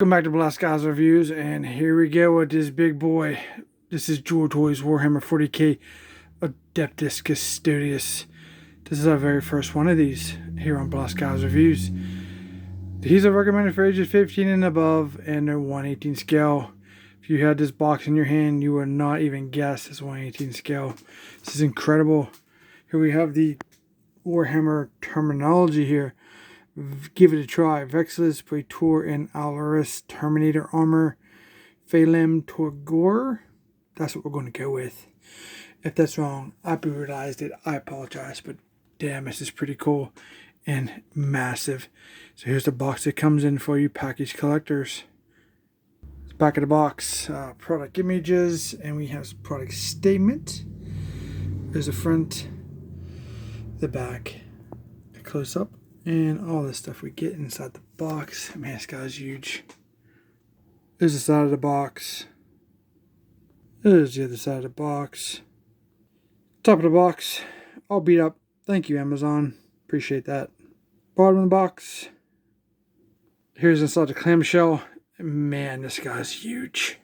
Welcome back to Blast Guys Reviews, and here we go with this big boy. This is Joytoy's Warhammer 40k Adeptus Custodes. This is our very first one of these here on Blast Guys Reviews. These are recommended for ages 15 and above, and they're 1/18 scale. If you had this box in your hand, you would not even guess it's 1/18 scale. This is incredible. Here we have the Warhammer terminology here. Give it a try. Vexilus, Praetor, and Armour, Terminator armor. Phelam, Tolguror. That's what we're going to go with. If that's wrong, I brutalized it. I apologize, but damn, this is pretty cool and massive. So here's the box it comes in for you package collectors. It's back of the box, product images, and we have some product statement. There's the front, the back, a close up, and all the stuff we get inside the box. Man, this guy's huge. There's the side of the box. There's the other side of the box. Top of the box, all beat up. Thank you, Amazon. Appreciate that. Bottom of the box. Here's inside the clamshell. Man, this guy's huge.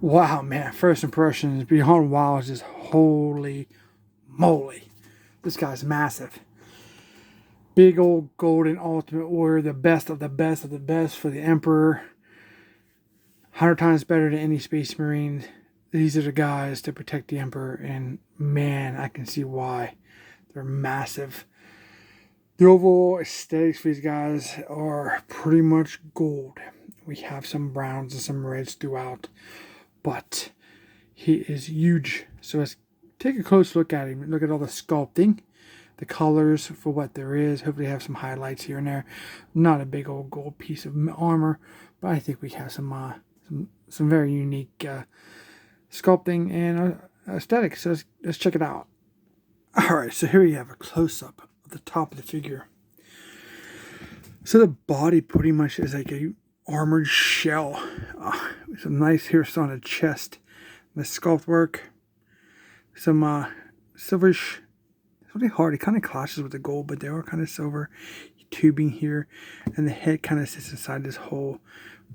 Wow, man. First impressions beyond wow is just holy moly. This guy's massive. Big old golden ultimate warrior, the best of the best of the best for the Emperor. 100 times better than any Space Marine. These are the guys to protect the Emperor, and man, I can see why. They're massive. The overall aesthetics for these guys are pretty much gold. We have some browns and some reds throughout, but he is huge. So let's take a close look at him. Look at all the sculpting. The colors for what there is. Hopefully have some highlights here and there. Not a big old gold piece of armor, but I think we have some very unique sculpting and aesthetics. So let's check it out. Alright, so here we have a close-up of the top of the figure. So the body pretty much is like a armored shell. Some nice here on the chest. The sculpt work. Some silverish. It's really hard. It kind of clashes with the gold, but they are kind of silver tubing here, and the head kind of sits inside this hole.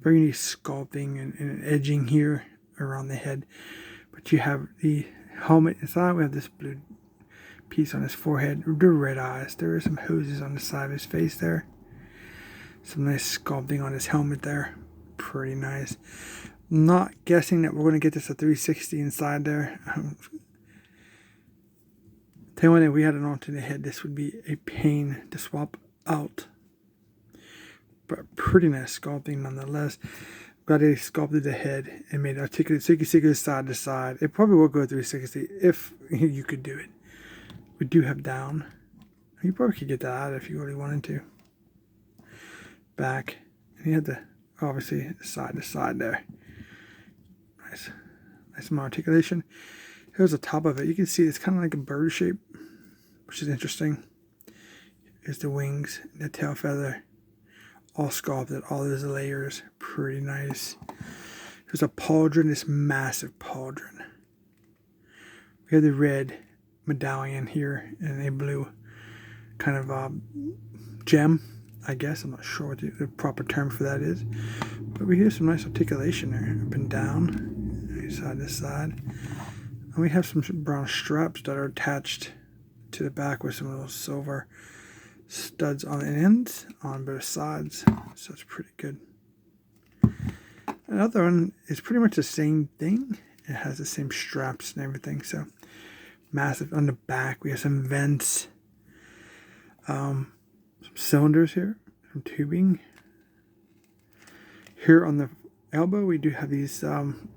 Very nice sculpting and edging here around the head. But you have the helmet inside. We have this blue piece on his forehead. The red eyes. There are some hoses on the side of his face there. Some nice sculpting on his helmet there. Pretty nice. Not guessing that we're going to get this at 360 inside there. Tell you one thing, if we had an alternate head, this would be a pain to swap out. But pretty nice sculpting nonetheless. Got it sculpted the head and made it articulate so you can see it side to side. It probably will go 360 if you could do it. We do have down. You probably could get that out if you really wanted to. Back. And you had the, obviously, side to side there. Nice. Nice more articulation. Here's the top of it. You can see it's kind of like a bird shape, which is interesting. Here's the wings, the tail feather, all sculpted, all those layers, pretty nice. Here's a pauldron, this massive pauldron. We have the red medallion here and a blue kind of gem, I guess. I'm not sure what the proper term for that is. But we have some nice articulation there, up and down, side to side. And we have some brown straps that are attached to the back with some little silver studs on the ends on both sides. So it's pretty good. Another one is pretty much the same thing. It has the same straps and everything. So massive. On the back we have some vents. Some cylinders here. Some tubing. Here on the elbow we do have these kind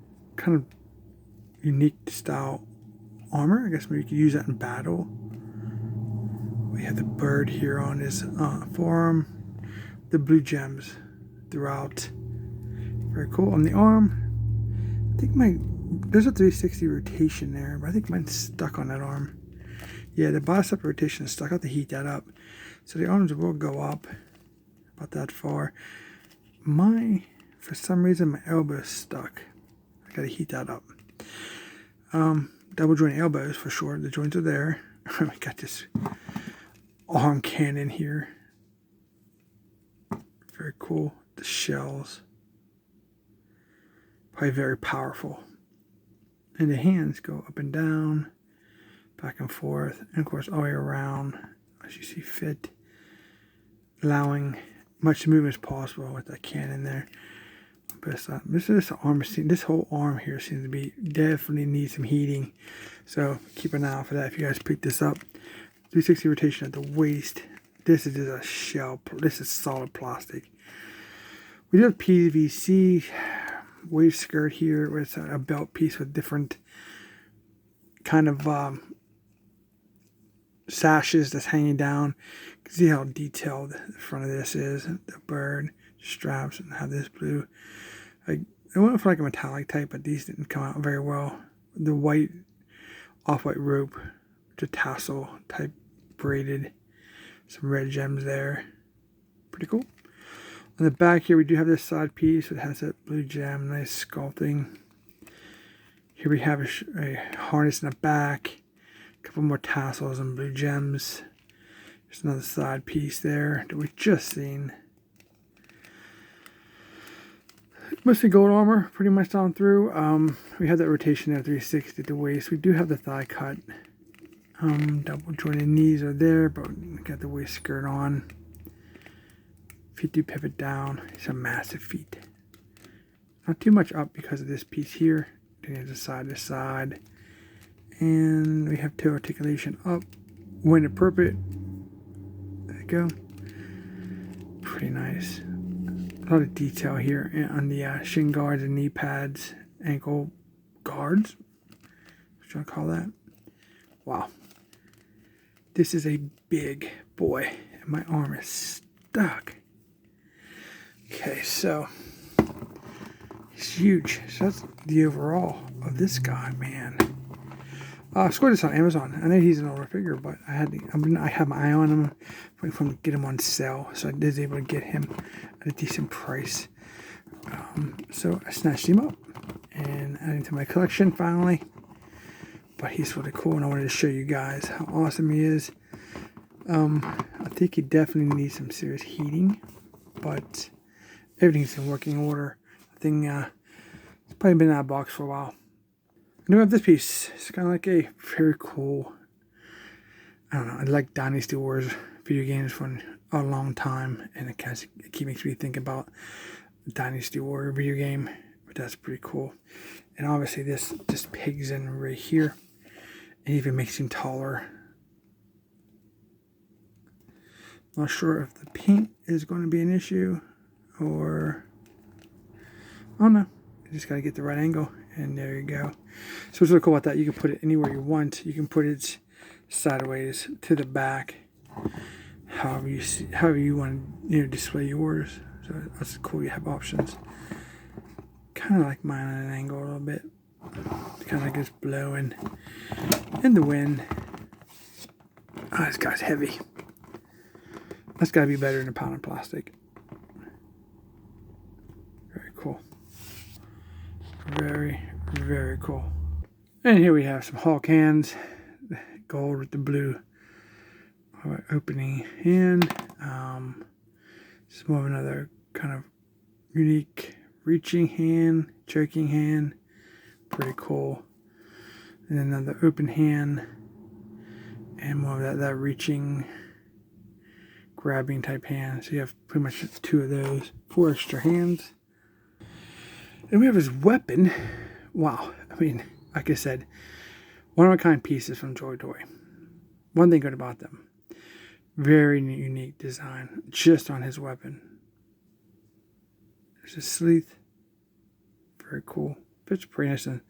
of unique style armor. I guess maybe you could use that in battle. We have the bird here on his forearm. The blue gems throughout. Very cool. On the arm, I think there's a 360 rotation there, but I think mine's stuck on that arm. Yeah, the bicep rotation is stuck. I have to heat that up. So the arms will go up about that far. For some reason, my elbow is stuck. I gotta heat that up. Double joint elbows for sure. The joints are there. We got this arm cannon here. Very cool. the shells. Probably very powerful. And the hands go up and down, back and forth, and of course all the way around as you see fit, allowing much movement as possible with that cannon there. But this arm, this whole arm here seems to be definitely needs some heating, so keep an eye out for that if you guys pick this up. 360 rotation at the waist. This is just a shell. This is solid plastic. We do have PVC waist skirt here with a belt piece with different kind of sashes that's hanging down. You can see how detailed the front of this is. The bird straps and how this blue. I went for like a metallic type, but these didn't come out very well. The white, off-white rope, the tassel type braided. Some red gems there. Pretty cool. On the back here, we do have this side piece. It has that blue gem, nice sculpting. Here we have a harness in the back. A couple more tassels and blue gems. There's another side piece there that we just seen. Mostly gold armor, pretty much down through. We have that rotation there, 360 at the waist. We do have the thigh cut. Double jointed knees are there, but we got the waist skirt on. Feet do pivot down. It's a massive feet. Not too much up because of this piece here. Then there's a side to side. And we have toe articulation up when appropriate. There you go. Pretty nice. A lot of detail here on the shin guards and knee pads, ankle guards. What you want to call that? Wow. This is a big boy, and my arm is stuck. Okay, so he's huge. So that's the overall of this guy, man. I scored this on Amazon. I know he's an older figure, but I have my eye on him, waiting for him to get him on sale, so I was able to get him at a decent price. So I snatched him up and added to my collection finally. But he's really cool, and I wanted to show you guys how awesome he is. I think he definitely needs some serious heating, but everything's in working order. I think it's probably been in that box for a while. I do have this piece. It's kind of like a very cool, I don't know, I like Dynasty Wars video games for a long time, and it keeps makes me think about the Dynasty Warrior video game, but that's pretty cool. And obviously this just pegs in right here. It even makes him taller. Not sure if the paint is going to be an issue or I don't know. You just got to get the right angle, and there you go. So what's really cool about that, you can put it anywhere you want. You can put it sideways to the back, however you want to display yours. So that's cool. You have options. Kind of like mine at an angle a little bit. It kind of like it's blowing in the wind. Oh, this guy's heavy. That's got to be better than a pound of plastic. Very cool. Very, very cool. And here we have some Hulk hands. Gold with the blue opening hand. It's more of another kind of unique reaching hand, choking hand. Pretty cool. And then another open hand. And more of that reaching, grabbing type hand. So you have pretty much 2 of those. 4 extra hands. And we have his weapon. Wow. I mean, like I said, one-of-a-kind pieces from Joytoy. One thing good about them. Very unique design. Just on his weapon. There's a sleeve. Very cool. Fits pretty nice and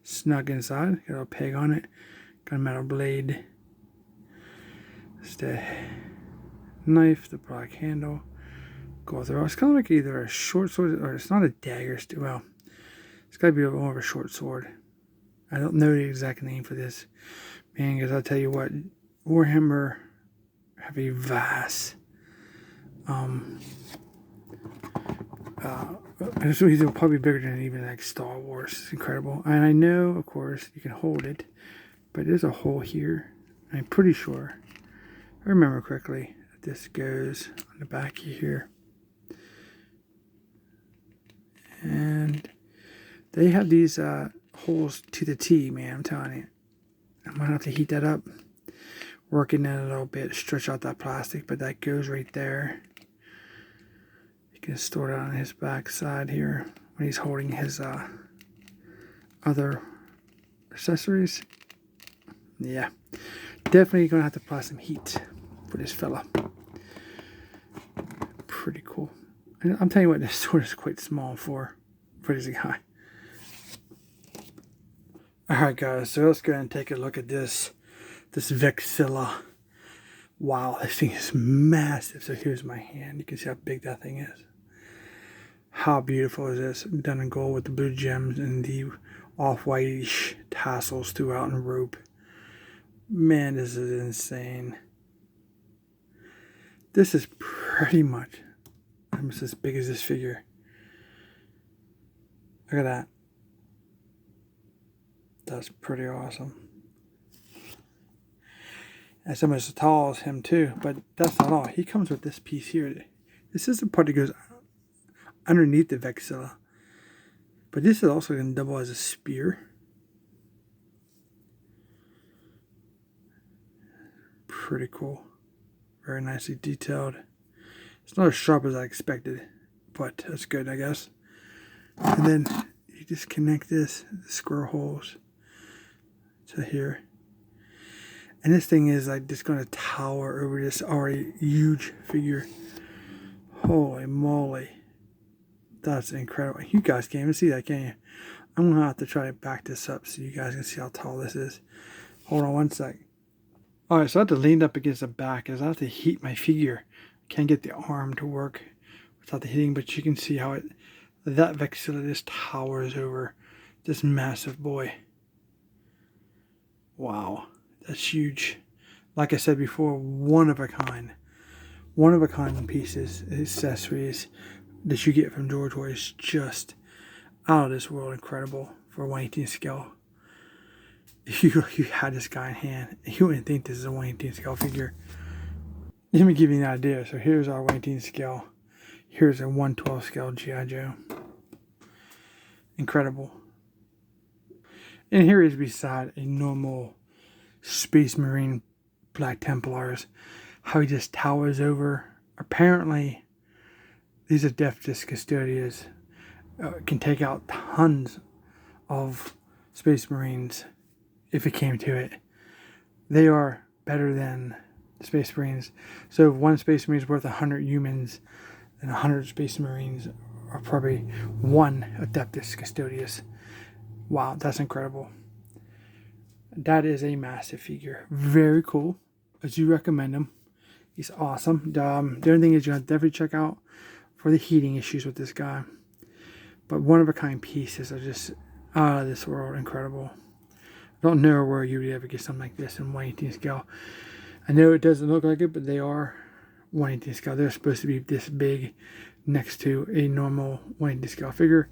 snug inside. Got a little peg on it. Got a metal blade. Just a knife, the black handle. Go through. It's kind of like either a short sword or it's not a dagger. Well, it's got to be more of a short sword. I don't know the exact name for this, man, because I'll tell you what, Warhammer have a vast these are probably bigger than even like Star Wars. It's incredible. And I know, of course, you can hold it, but there's a hole here. I'm pretty sure, if I remember correctly, that this goes on the back here. And they have these holes to the T, man, I'm telling you. I'm going to have to heat that up. Working in a little bit, stretch out that plastic, but that goes right there. You can store it on his back side here when he's holding his other accessories. Yeah, definitely going to have to apply some heat for this fella. Pretty cool. And I'm telling you what, this sword is quite small for this guy. Alright guys, so let's go ahead and take a look at this Vexilus. Wow, this thing is massive. So here's my hand. You can see how big that thing is. How beautiful is this? Done in gold with the blue gems and the off-whitish tassels throughout and rope. Man, this is insane. This is pretty much almost as big as this figure. Look at that. That's pretty awesome. And almost as tall as him too, but that's not all. He comes with this piece here. This is the part that goes underneath the Vexilus. But this is also going to double as a spear. Pretty cool. Very nicely detailed. It's not as sharp as I expected, but that's good, I guess. And then you just connect the square holes to here. And this thing is like just going to tower over this already huge figure. Holy moly. That's incredible. You guys can't even see that, can you? I'm going to have to try to back this up so you guys can see how tall this is. Hold on one sec. Alright, so I have to lean up against the back as I have to heat my figure. Can't get the arm to work without the heating, but you can see how that Vexilus just towers over this massive boy. Wow. That's huge. Like I said before, one of a kind. One of a kind pieces, accessories that you get from Joytoy is just out of this world incredible for a 1/18 scale. If you had this guy in hand, you wouldn't think this is a 1/18 scale figure. Let me give you an idea. So here's our 1/18 scale. Here's a 1/12 scale G.I. Joe. Incredible. And here is beside a normal Space Marine Black Templars, how he just towers over. Apparently, these Adeptus Custodes can take out tons of Space Marines if it came to it. They are better than the Space Marines. So if one Space Marine is worth 100 humans, then 100 Space Marines are probably one Adeptus Custodes. Wow, that's incredible. That is a massive figure. Very cool. I do recommend him. He's awesome. The only thing is you have to definitely check out for the heating issues with this guy. But one-of-a-kind pieces are just out of this world. Incredible. I don't know where you would ever get something like this in 1/18 scale. I know it doesn't look like it, but they are 1/18 scale. They're supposed to be this big next to a normal 1/18 scale figure.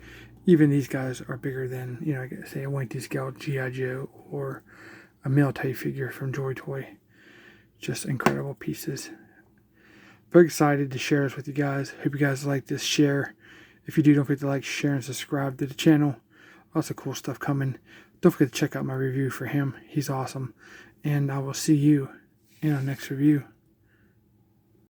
Even these guys are bigger than, you know, say a 1/18 scale G.I. Joe or a male-type figure from Joytoy. Just incredible pieces. Very excited to share this with you guys. Hope you guys like this share. If you do, don't forget to like, share, and subscribe to the channel. Lots of cool stuff coming. Don't forget to check out my review for him. He's awesome. And I will see you in our next review.